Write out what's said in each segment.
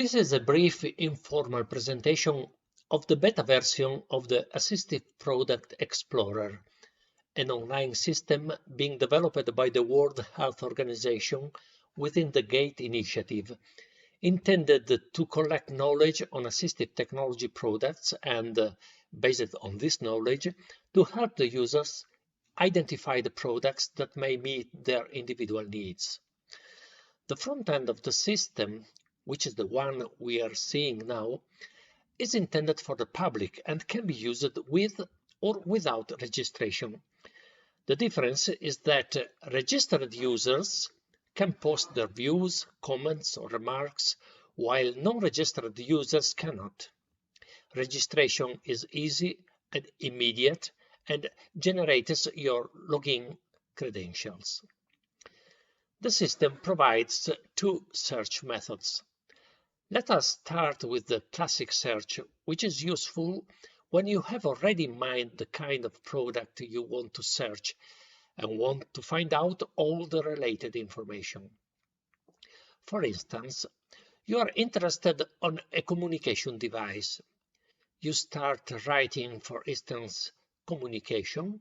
This is a brief informal presentation of the beta version of the Assistive Product Explorer, an online system being developed by the World Health Organization within the GATE initiative, intended to collect knowledge on assistive technology products and, based on this knowledge, to help the users identify the products that may meet their individual needs. The front end of the system, which is the one we are seeing now, is intended for the public and can be used with or without registration. The difference is that registered users can post their views, comments, or remarks, while non-registered users cannot. Registration is easy and immediate and generates your login credentials. The system provides two search methods. Let us start with the classic search, which is useful when you have already in mind the kind of product you want to search and want to find out all the related information. For instance, you are interested on a communication device. You start writing, for instance, communication.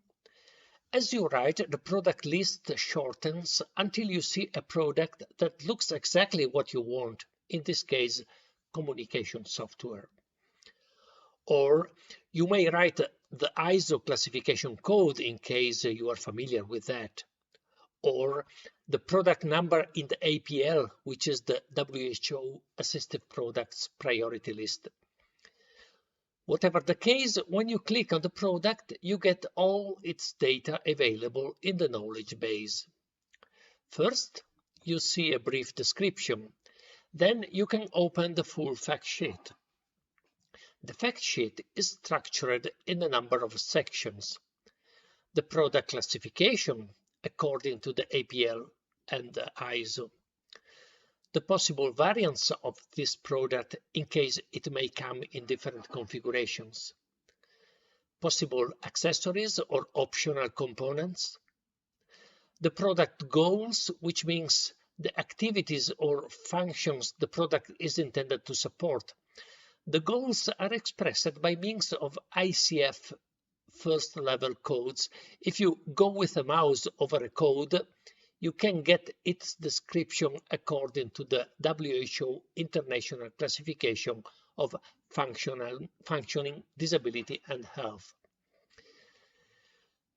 As you write, the product list shortens until you see a product that looks exactly what you want, in this case, communication software. Or you may write the ISO classification code in case you are familiar with that, or the product number in the APL, which is the WHO Assistive Products Priority List. Whatever the case, when you click on the product, you get all its data available in the knowledge base. First, you see a brief description. Then you can open the full fact sheet. The fact sheet is structured in a number of sections. The product classification, according to the APL and the ISO. The possible variants of this product in case it may come in different configurations. Possible accessories or optional components. The product goals, which means the activities or functions the product is intended to support. The goals are expressed by means of ICF first-level codes. If you go with a mouse over a code, you can get its description according to the WHO International Classification of Functioning, Disability and Health.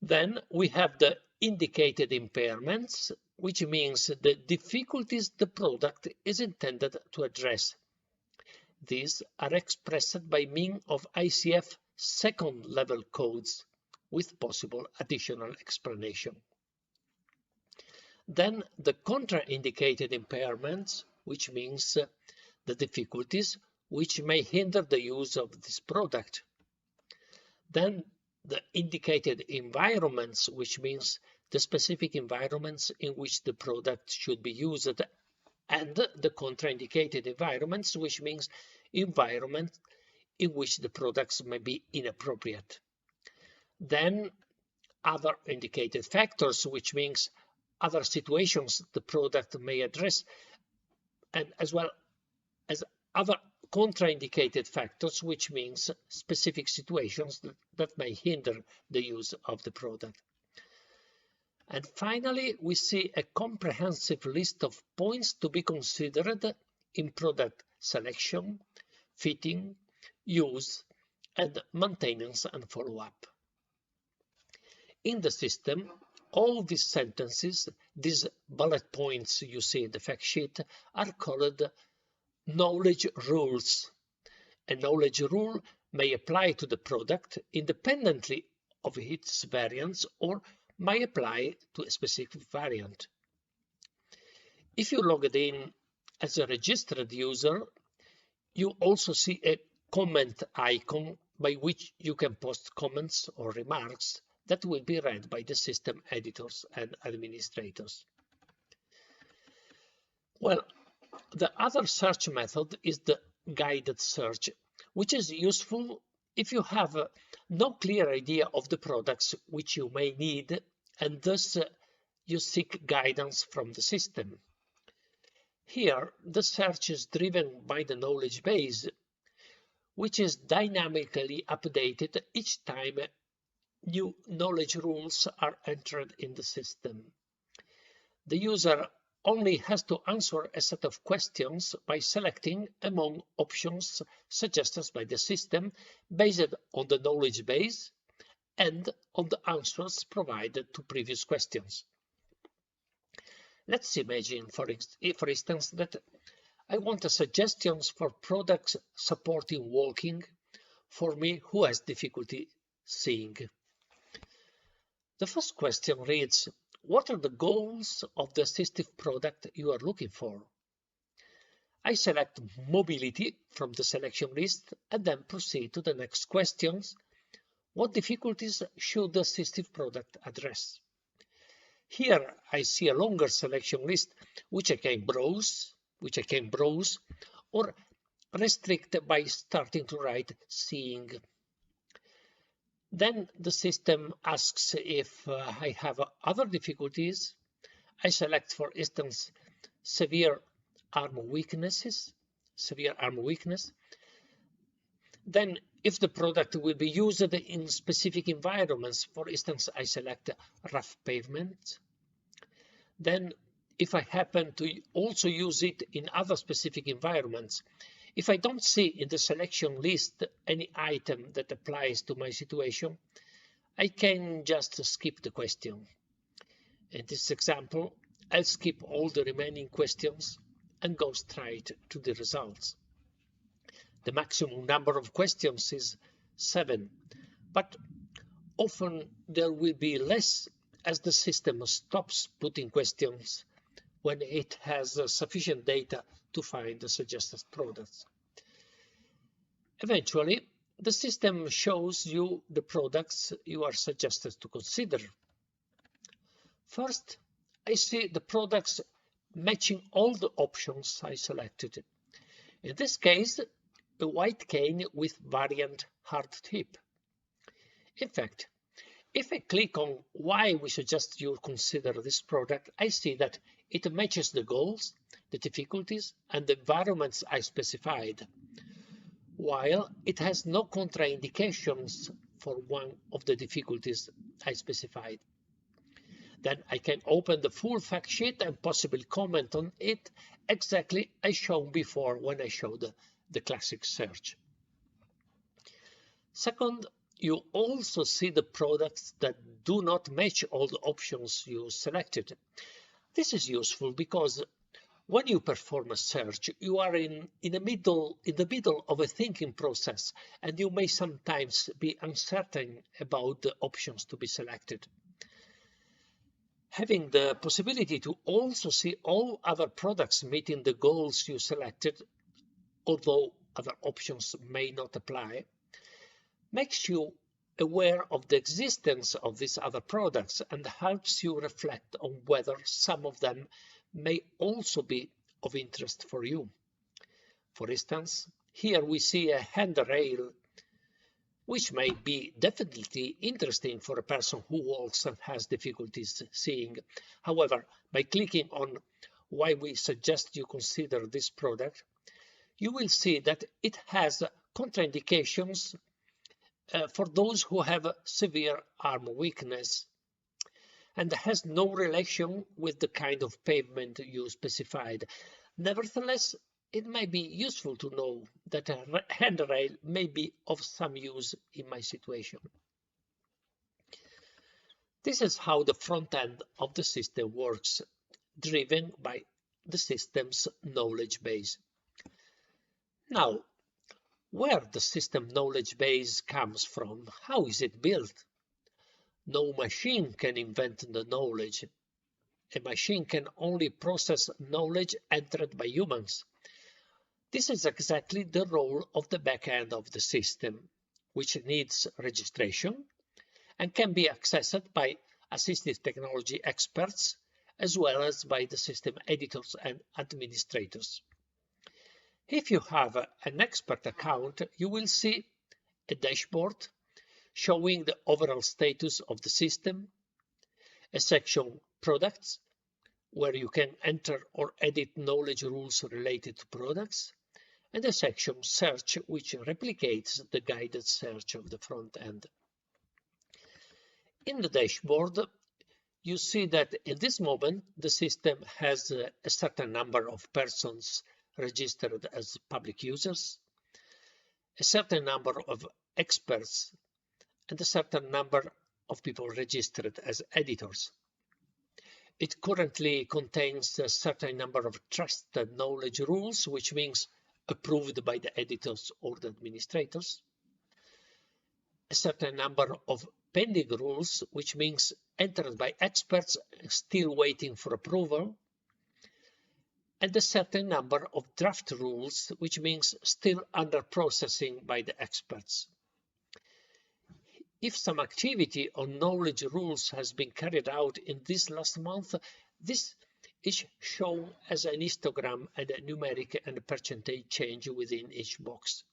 Then we have the indicated impairments, which means the difficulties the product is intended to address. These are expressed by means of ICF second-level codes with possible additional explanation. Then the contraindicated impairments, which means the difficulties which may hinder the use of this product. Then the indicated environments, which means the specific environments in which the product should be used, and the contraindicated environments, which means environment in which the products may be inappropriate. Then other indicated factors, which means other situations the product may address, and as well as other contraindicated factors, which means specific situations that may hinder the use of the product. And finally, we see a comprehensive list of points to be considered in product selection, fitting, use, and maintenance and follow-up. In the system, all these sentences, these bullet points you see in the fact sheet, are called knowledge rules. A knowledge rule may apply to the product independently of its variants or may apply to a specific variant. If you logged in as a registered user, you also see a comment icon by which you can post comments or remarks that will be read by the system editors and administrators. Well, the other search method is the guided search, which is useful if you have no clear idea of the products which you may need and thus you seek guidance from the system. Here, the search is driven by the knowledge base, which is dynamically updated each time new knowledge rules are entered in the system. The user only has to answer a set of questions by selecting among options suggested by the system based on the knowledge base and on the answers provided to previous questions. Let's imagine, for instance, that I want suggestions for products supporting walking for me who has difficulty seeing. The first question reads, what are the goals of the assistive product you are looking for? I select mobility from the selection list and then proceed to the next questions. What difficulties should the assistive product address? Here I see a longer selection list which I can browse or restrict by starting to write seeing. Then the system asks if I have other difficulties. I select, for instance, severe arm weakness. Then if the product will be used in specific environments, for instance, I select rough pavement. Then if I happen to also use it in other specific environments, if I don't see in the selection list any item that applies to my situation, I can just skip the question. In this example, I'll skip all the remaining questions and go straight to the results. The maximum number of questions is 7, but often there will be less as the system stops putting questions when it has sufficient data to find the suggested products. Eventually, the system shows you the products you are suggested to consider. First, I see the products matching all the options I selected. In this case, a white cane with variant hard tip. In fact, if I click on why we suggest you consider this product, I see that it matches the goals, the difficulties, and the environments I specified, while it has no contraindications for one of the difficulties I specified. Then I can open the full fact sheet and possibly comment on it exactly as shown before when I showed the classic search. Second, you also see the products that do not match all the options you selected. This is useful because when you perform a search, you are in the middle of a thinking process, and you may sometimes be uncertain about the options to be selected. Having the possibility to also see all other products meeting the goals you selected, although other options may not apply, makes you aware of the existence of these other products and helps you reflect on whether some of them may also be of interest for you. For instance, here we see a handrail, which may be definitely interesting for a person who walks and has difficulties seeing. However, by clicking on why we suggest you consider this product, you will see that it has contraindications for those who have severe arm weakness and has no relation with the kind of pavement you specified. Nevertheless, it might be useful to know that a handrail may be of some use in my situation. This is how the front end of the system works, driven by the system's knowledge base. Now, where the system knowledge base comes from, how is it built? No machine can invent the knowledge. A machine can only process knowledge entered by humans. This is exactly the role of the back end of the system, which needs registration and can be accessed by assistive technology experts as well as by the system editors and administrators. If you have an expert account, you will see a dashboard showing the overall status of the system, a section Products, where you can enter or edit knowledge rules related to products, and the section Search, which replicates the guided search of the front end. In the dashboard, you see that in this moment, the system has a certain number of persons registered as public users, a certain number of experts, and a certain number of people registered as editors. It currently contains a certain number of trusted knowledge rules, which means approved by the editors or the administrators, a certain number of pending rules, which means entered by experts still waiting for approval, and a certain number of draft rules, which means still under processing by the experts. If some activity on knowledge rules has been carried out in this last month, this is shown as an histogram and a numeric and percentage change within each box.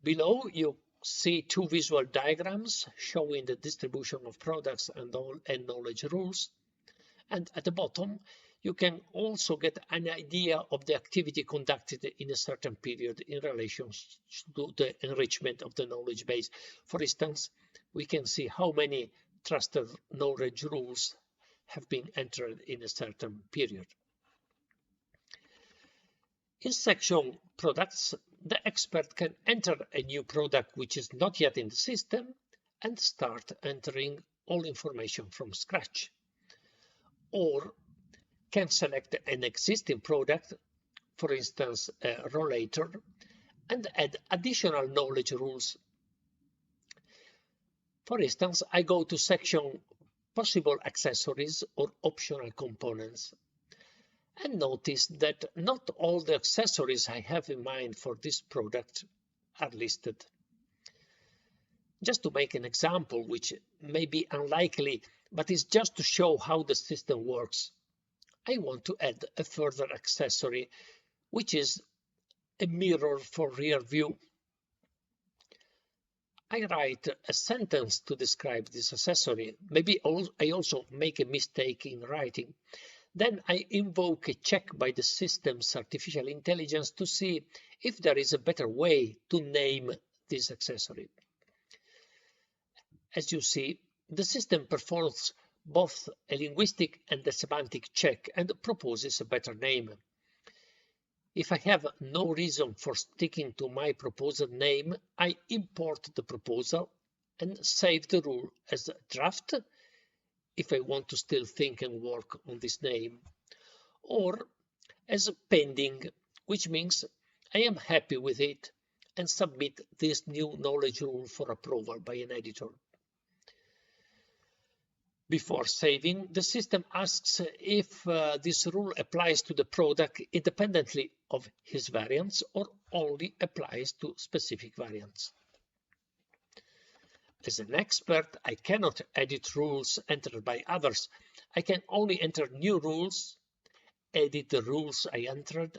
Below, you see two visual diagrams showing the distribution of products and knowledge rules. And at the bottom, you can also get an idea of the activity conducted in a certain period in relation to the enrichment of the knowledge base. For instance, we can see how many trusted knowledge rules have been entered in a certain period. In section Products, the expert can enter a new product which is not yet in the system and start entering all information from scratch, or can select an existing product, for instance a rollator, and add additional knowledge rules. For instance, I go to section Possible Accessories or Optional Components, and notice that not all the accessories I have in mind for this product are listed. Just to make an example, which may be unlikely, but is just to show how the system works, I want to add a further accessory, which is a mirror for rear view. I write a sentence to describe this accessory. Maybe I also make a mistake in writing. Then I invoke a check by the system's artificial intelligence to see if there is a better way to name this accessory. As you see, the system performs both a linguistic and a semantic check and proposes a better name. If I have no reason for sticking to my proposed name, I import the proposal and save the rule as a draft if I want to still think and work on this name, or as pending, which means I am happy with it and submit this new knowledge rule for approval by an editor. Before saving, the system asks if this rule applies to the product independently of his variants or only applies to specific variants. As an expert, I cannot edit rules entered by others. I can only enter new rules, edit the rules I entered,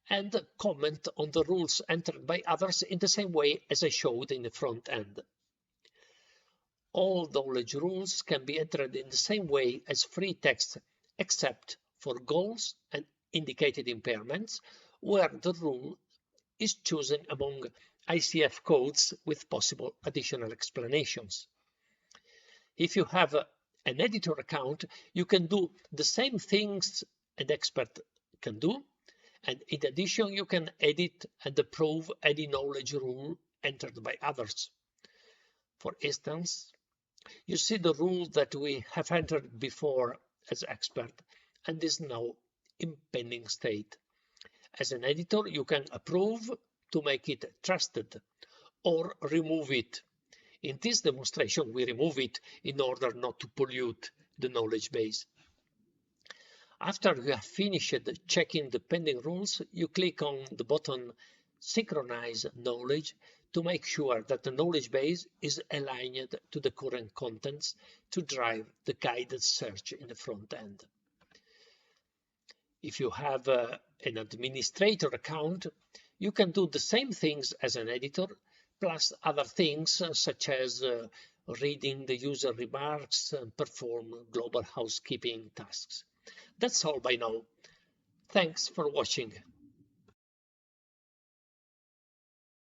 and comment on the rules entered by others in the same way as I showed in the front end. All knowledge rules can be entered in the same way as free text, except for goals and indicated impairments, where the rule is chosen among ICF codes with possible additional explanations. If you have an editor account, you can do the same things an expert can do, and in addition, you can edit and approve any knowledge rule entered by others. For instance, you see the rule that we have entered before as expert and is now in pending state. As an editor, you can approve to make it trusted or remove it. In this demonstration, we remove it in order not to pollute the knowledge base. After you have finished checking the pending rules, you click on the button Synchronize Knowledge to make sure that the knowledge base is aligned to the current contents to drive the guided search in the front end. If you have an administrator account, you can do the same things as an editor, plus other things such as reading the user remarks, and perform global housekeeping tasks. That's all by now. Thanks for watching.